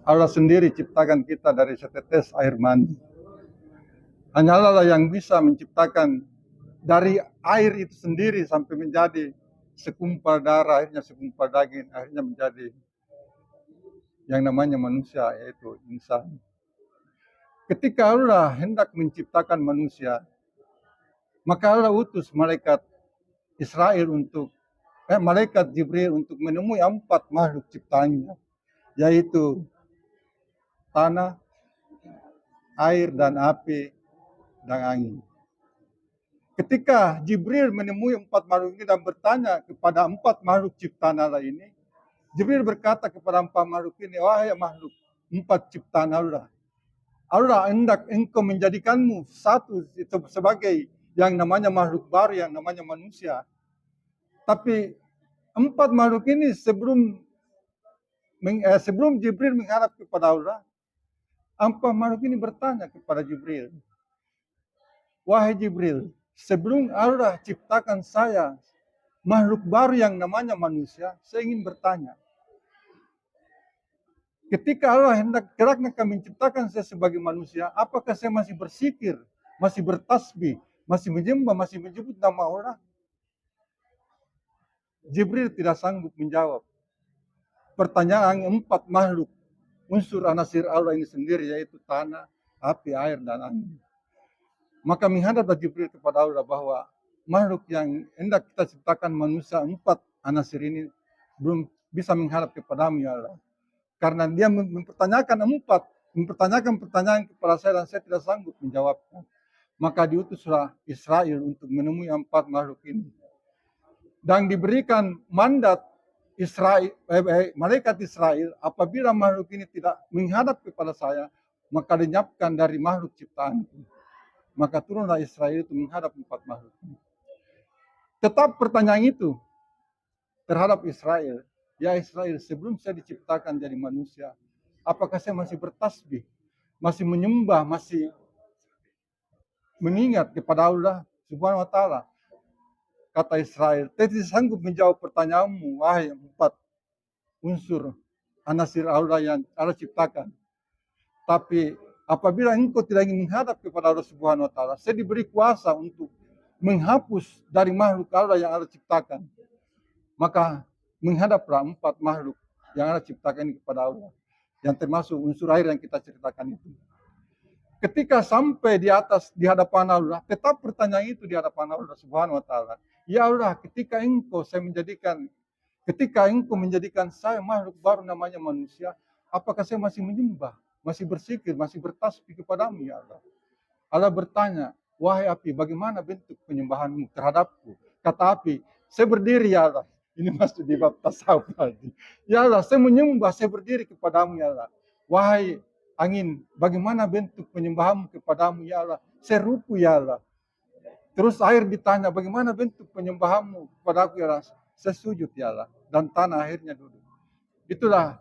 Allah sendiri ciptakan kita dari setetes air mani. Hanya Allah yang bisa menciptakan dari air itu sendiri sampai menjadi sekumpal darah, akhirnya sekumpal daging, akhirnya menjadi yang namanya manusia, yaitu insan. Ketika Allah hendak menciptakan manusia, maka Allah utus malaikat Israel malaikat Jibril untuk menemui 4 makhluk ciptaannya, yaitu tanah, air dan api dan angin. Ketika Jibril menemui 4 makhluk ini dan bertanya kepada 4 makhluk ciptaan Allah ini, Jibril berkata kepada 4 makhluk ini, wahai makhluk 4 ciptaan Allah, Allah hendak engkau menjadikanmu satu sebagai yang namanya makhluk baru, yang namanya manusia. Tapi 4 makhluk ini sebelum Jibril menghadap kepada Allah, 4 makhluk ini bertanya kepada Jibril, wahai Jibril, sebelum Allah ciptakan saya, makhluk baru yang namanya manusia, saya ingin bertanya, ketika Allah hendak menciptakan saya sebagai manusia, apakah saya masih bersikir, masih bertasbih, masih menyembah, masih menyebut nama Allah? Jibril tidak sanggup menjawab pertanyaan 4 makhluk unsur anasir Allah ini sendiri, yaitu tanah, api, air, dan angin. Maka menghadaplah Jibril kepada Allah bahwa makhluk yang hendak kita ciptakan manusia 4 anasir ini belum bisa menghadap kepadamu, ya Allah. Karena dia mempertanyakan pertanyaan kepada saya dan saya tidak sanggup menjawabnya. Maka diutuslah Israel untuk menemui 4 makhluk ini. Dan diberikan mandat malaikat Israel, apabila makhluk ini tidak menghadap kepada saya, maka lenyapkan dari makhluk ciptaan. Maka turunlah Israel itu menghadap 4 makhluk ini. Tetap pertanyaan itu terhadap Israel, ya Israel, sebelum saya diciptakan jadi manusia, apakah saya masih bertasbih, masih menyembah, masih mengingat kepada Allah Subhanahu wa taala? Kata Israel, saya tidak sanggup menjawab pertanyaanmu, wahai 4 unsur anasir Allah yang Allah ciptakan. Tapi apabila engkau tidak ingin menghadap kepada Allah Subhanahu wa taala, saya diberi kuasa untuk menghapus dari makhluk Allah yang Allah ciptakan. Maka menghadaplah 4 makhluk yang Allah ciptakan ini kepada Allah, yang termasuk unsur air yang kita ceritakan itu. Ketika sampai di hadapan Allah, tetap pertanyaan itu di hadapan Allah Subhanahu wa taala. Ya Allah, ketika engkau menjadikan saya makhluk baru namanya manusia, apakah saya masih menyembah, masih bersikir, masih bertasbih kepadamu, ya Allah? Allah bertanya, wahai api, bagaimana bentuk penyembahanmu terhadapku? Kata api, saya berdiri, ya Allah. Ini masuk di bab tasawuf tadi. Ya Allah, saya menyembah, saya berdiri kepadamu, ya Allah. Wahai angin, bagaimana bentuk penyembahanmu kepadamu, ya Allah? Saya ruku, ya Allah. Terus air ditanya, bagaimana bentuk penyembahanmu kepadaku, ya Allah? Saya sujud, ya Allah. Dan tanah akhirnya duduk. Itulah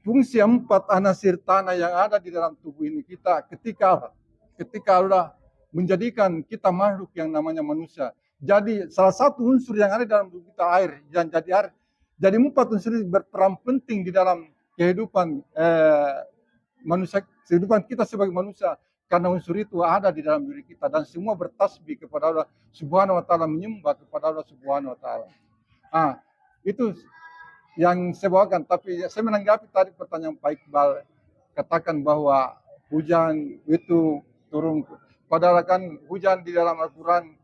fungsi 4 anasir tanah yang ada di dalam tubuh ini kita ketika Allah menjadikan kita makhluk yang namanya manusia. Jadi salah satu unsur yang ada dalam tubuh kita air, yang jadi air. Jadi 4 unsur ini berperan penting di dalam kehidupan manusia, kehidupan kita sebagai manusia, karena unsur itu ada di dalam diri kita dan semua bertasbih kepada Allah Subhanahu wa taala, menyembah kepada Allah Subhanahu wa taala. Itu yang saya bawakan. Tapi saya menanggapi tadi pertanyaan Pak Iqbal, katakan bahwa hujan itu turun, padahal kan hujan di dalam Al-Quran,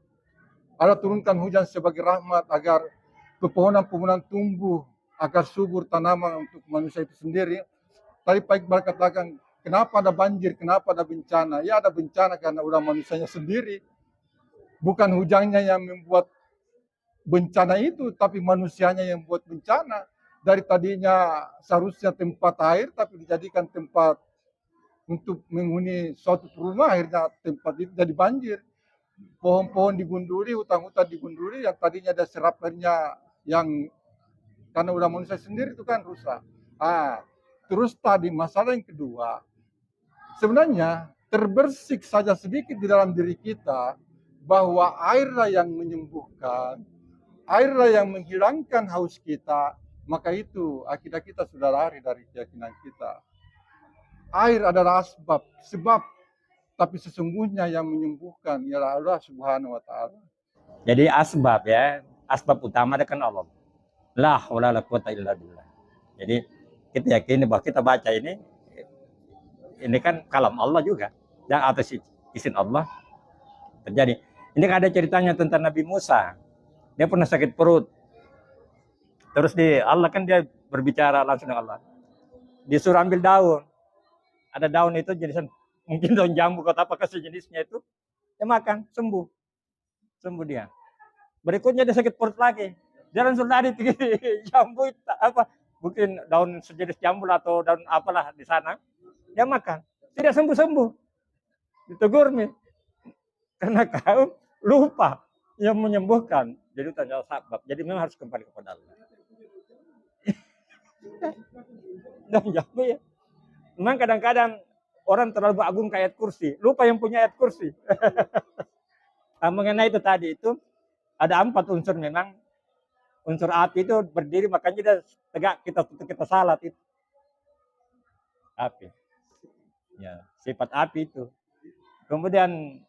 Allah turunkan hujan sebagai rahmat agar pepohonan-pepohonan tumbuh, agar subur tanaman untuk manusia itu sendiri. Tadi Pak Iqbal katakan, kenapa ada banjir, kenapa ada bencana? Ya ada bencana karena ulah manusianya sendiri. Bukan hujannya yang membuat bencana itu, tapi manusianya yang membuat bencana. Dari tadinya seharusnya tempat air, tapi dijadikan tempat untuk menghuni suatu perumahan, akhirnya tempat itu jadi banjir. Pohon-pohon digunduli, hutan-hutan digunduli, yang tadinya ada serap airnya yang karena udah manusia sendiri itu kan rusak. Terus tadi masalah yang kedua, sebenarnya terbersih saja sedikit di dalam diri kita bahwa airlah yang menyembuhkan, airlah yang menghilangkan haus kita, maka itu akidah kita sudah lari dari keyakinan kita. Air adalah sebab, tapi sesungguhnya yang menyembuhkan ialah Allah Subhanahu wa taala. Jadi asbab ya, asbab utama ada kan Allah. La haula wala quwata illa billah. Jadi kita yakini bahwa kita baca ini kan kalam Allah juga, dan atas izin Allah terjadi. Ini kan ada ceritanya tentang Nabi Musa. Dia pernah sakit perut. Terus Allah kan dia berbicara langsung dengan Allah. Disuruh ambil daun. Ada daun itu jenis mungkin daun jambu atau apa sejenisnya itu. Dia makan, sembuh. Sembuh dia. Berikutnya dia sakit perut lagi. Dia langsung lari pergi jambu apa mungkin daun sejenis jambu atau daun apalah di sana. Dia makan. Tidak sembuh-sembuh. Ditegur nih. Karena kau lupa yang menyembuhkan. Jadi tanya sebab. Jadi memang harus kembali kepada Allah. Dan jambu ya. Memang kadang-kadang orang terlalu agung ke ayat kursi. Lupa yang punya ayat kursi. Nah, mengenai itu tadi itu ada 4 unsur memang. Unsur api itu berdiri makanya dia tegak kita salat itu. Api. Ya, sifat api itu. Kemudian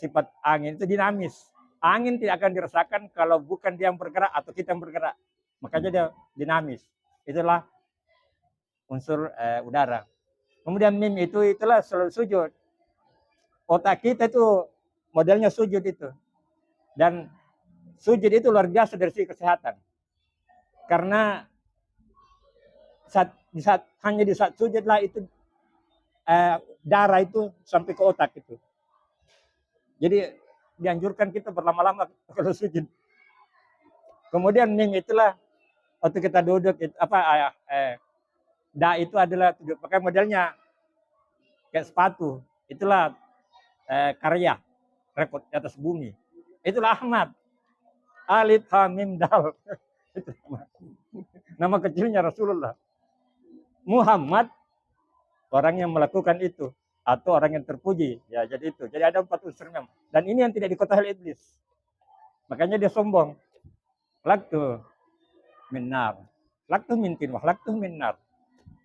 sifat angin itu dinamis. Angin tidak akan dirasakan kalau bukan dia yang bergerak atau kita yang bergerak. Makanya dia dinamis. Itulah unsur udara. Kemudian mim itulah selalu sujud. Otak kita itu modelnya sujud itu. Dan sujud itu luar biasa dari segi kesehatan. Karena hanya di saat sujudlah itu darah itu sampai ke otak itu. Jadi dianjurkan kita berlama-lama kalau sujud. Kemudian mim itulah waktu kita duduk da itu adalah pakai modelnya kayak sepatu. Itulah karya rekod di atas bumi. Itulah Ahmad. Alif ha mim dal. Itu nama kecilnya Rasulullah. Muhammad orang yang melakukan itu atau orang yang terpuji. Ya jadi itu. Jadi ada 4 unsur memang. Dan ini yang tidak dikuasai iblis. Makanya dia sombong. Laktu minnar. Laktu mintin wah laktu minnar.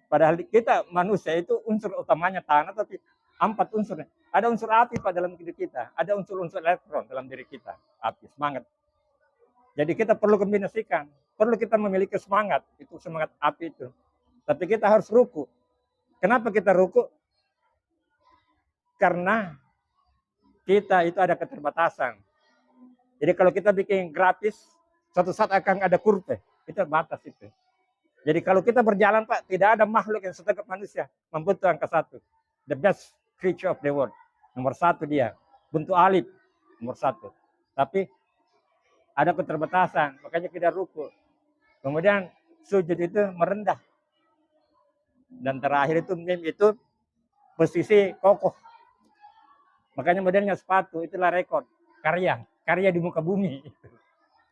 Padahal kita manusia itu unsur utamanya tanah, tapi 4 unsurnya. Ada unsur api pada dalam diri kita. Ada unsur-unsur elektron dalam diri kita. Api, semangat. Jadi kita perlu kombinasikan. Perlu kita memiliki semangat. Itu semangat api itu. Tapi kita harus ruku. Kenapa kita ruku? Karena kita itu ada keterbatasan. Jadi kalau kita bikin grafis, suatu saat akan ada kurve. Itu batas itu. Jadi kalau kita berjalan Pak, tidak ada makhluk yang setegap manusia membentuk angka 1. The best creature of the world. Nomor 1 dia. Bentuk alif. Nomor 1. Tapi ada keterbatasan. Makanya kita ruku. Kemudian sujud itu merendah. Dan terakhir itu mim itu posisi kokoh. Makanya modelnya sepatu. Itulah rekod. Karya. Karya di muka bumi.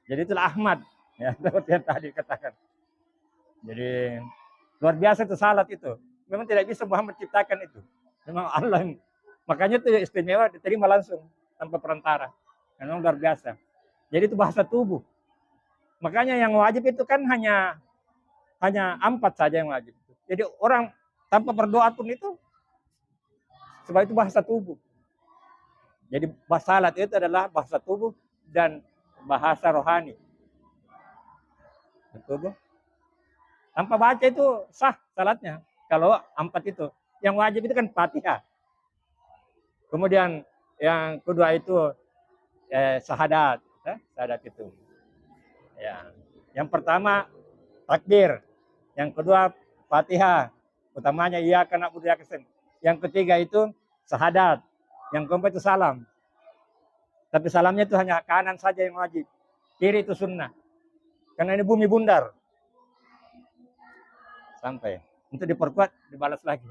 Jadi itulah Ahmad. Ya, seperti yang tadi katakan. Jadi luar biasa itu salat itu. Memang tidak bisa Muhammad ciptakan itu. Memang Allah. Makanya itu istimewa diterima langsung tanpa perantara. Memang luar biasa. Jadi itu bahasa tubuh. Makanya yang wajib itu kan hanya 4 saja yang wajib. Jadi orang tanpa berdoa pun itu sebab itu bahasa tubuh. Jadi bahasa salat itu adalah bahasa tubuh dan bahasa rohani. Betul. Tanpa baca itu sah salatnya. Kalau 4 itu. Yang wajib itu kan Fatihah. Kemudian yang kedua itu syahadat. Syahadat itu. Ya. Yang pertama takbir. Yang kedua Fatihah. Utamanya iyyaka na'budu wa iyyaka nasta'in. Yang ketiga itu syahadat. Yang keempat itu salam. Tapi salamnya itu hanya kanan saja yang wajib. Kiri itu sunnah. Karena ini bumi bundar. Sampai untuk diperkuat dibalas lagi.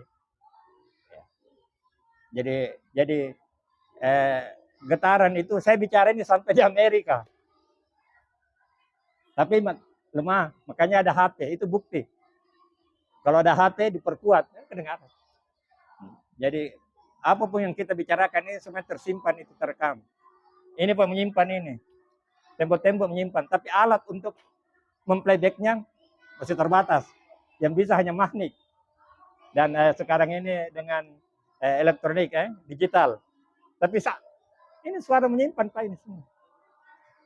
Jadi getaran itu saya bicara ini sampai di Amerika. Tapi lemah, makanya ada HP itu bukti. Kalau ada HP diperkuat, kedengaran. Jadi apapun yang kita bicarakan ini semua tersimpan, itu terekam. Ini Pak menyimpan ini. Tembok-tembok menyimpan, tapi alat untuk memplaybacknya masih terbatas. Yang bisa hanya magnet. Dan sekarang ini dengan elektronik, digital. Tapi ini suara menyimpan Pak ini semua.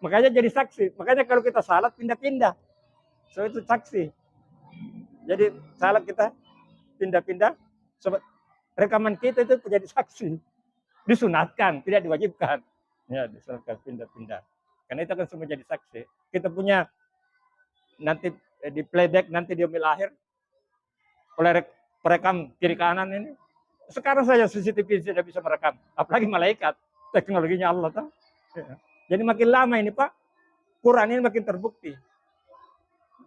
Makanya jadi saksi. Makanya kalau kita salat pindah-pindah. So itu saksi. Jadi salat kita pindah-pindah. Rekaman kita itu menjadi saksi. Disunatkan, tidak diwajibkan. Ya, disunatkan pindah-pindah. Karena itu akan semua jadi saksi. Kita punya nanti di playback nanti di umil akhir oleh perekam kiri kanan ini. Sekarang saja CCTV tidak bisa merekam, apalagi malaikat. Teknologinya Allah tahu. Ya. Jadi makin lama ini Pak, Quran ini makin terbukti.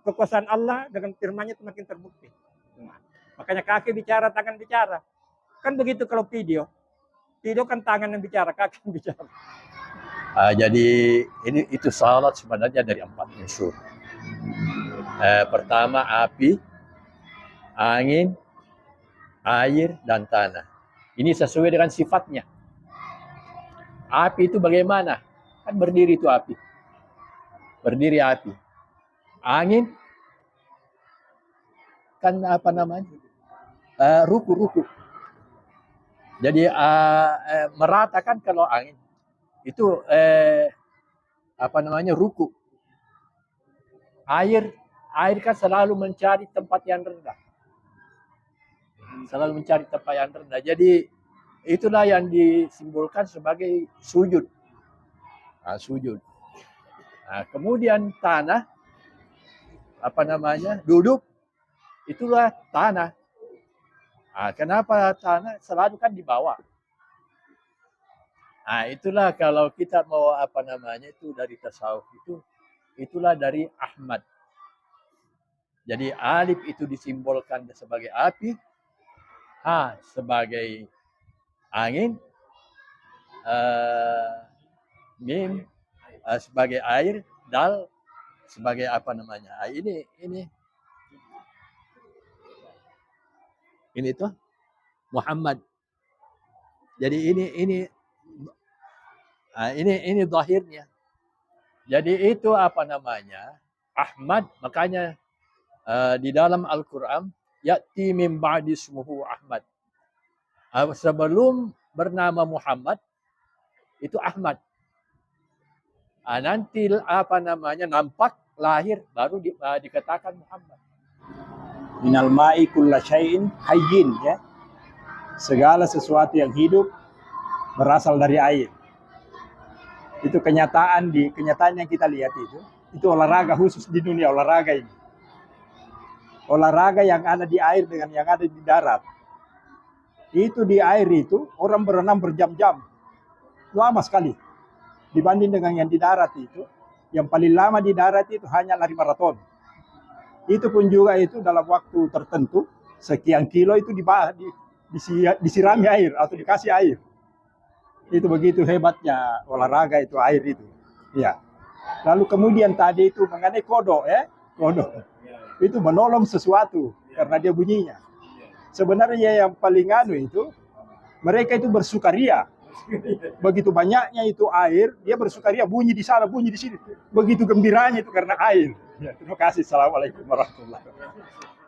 Kekuasaan Allah dengan firman-Nya itu makin terbukti. Nah, makanya kaki bicara, tangan bicara. Kan begitu kalau video kan tangan yang bicara, kaki yang bicara. Jadi itu salat sebenarnya dari 4 unsur. Pertama api, angin, air, dan tanah. Ini sesuai dengan sifatnya. Api itu bagaimana? Kan berdiri itu api. Berdiri api. Angin, kan apa namanya? Ruku-ruku. Jadi merata kan kalau angin. Itu apa namanya? Ruku. Air kan selalu mencari tempat yang rendah. Selalu mencari tempat yang rendah. Jadi itulah yang disimbolkan sebagai sujud. Sujud. Kemudian tanah, apa namanya? Duduk. Itulah tanah. Kenapa tanah? Selalu kan di bawah. Itulah kalau kita mau apa namanya itu dari tasawuf itu, itulah dari Ahmad. Jadi alif itu disimbolkan sebagai api, sebagai angin, mim sebagai air, dal sebagai apa namanya? Ini tuh Muhammad. Jadi ini zahirnya. Jadi itu apa namanya? Ahmad, makanya di dalam Al-Qur'an ya'ti min ba'di ismuhu Ahmad. Sebelum bernama Muhammad itu Ahmad. Nanti apa namanya nampak lahir baru dikatakan Muhammad. Minal ma'i kulla syai'in hayyin, ya. Segala sesuatu yang hidup berasal dari air. Itu kenyataan yang kita lihat itu olahraga khusus di dunia olahraga ini. Olahraga yang ada di air dengan yang ada di darat. Itu di air itu orang berenang berjam-jam. Lama sekali. Dibanding dengan yang di darat itu, yang paling lama di darat itu hanya lari maraton. Itu pun juga itu dalam waktu tertentu, sekian kilo itu disirami air atau dikasih air. Itu begitu hebatnya olahraga itu air itu. Ya. Lalu kemudian tadi itu mengenai kodok, kodok. Itu menolong sesuatu karena dia bunyinya. Sebenarnya yang paling itu mereka itu bersukaria. Begitu banyaknya itu air, dia bersukaria, bunyi di sana, bunyi di sini. Begitu gembiranya itu karena air. Ya, terima kasih. Assalamualaikum warahmatullahi wabarakatuh.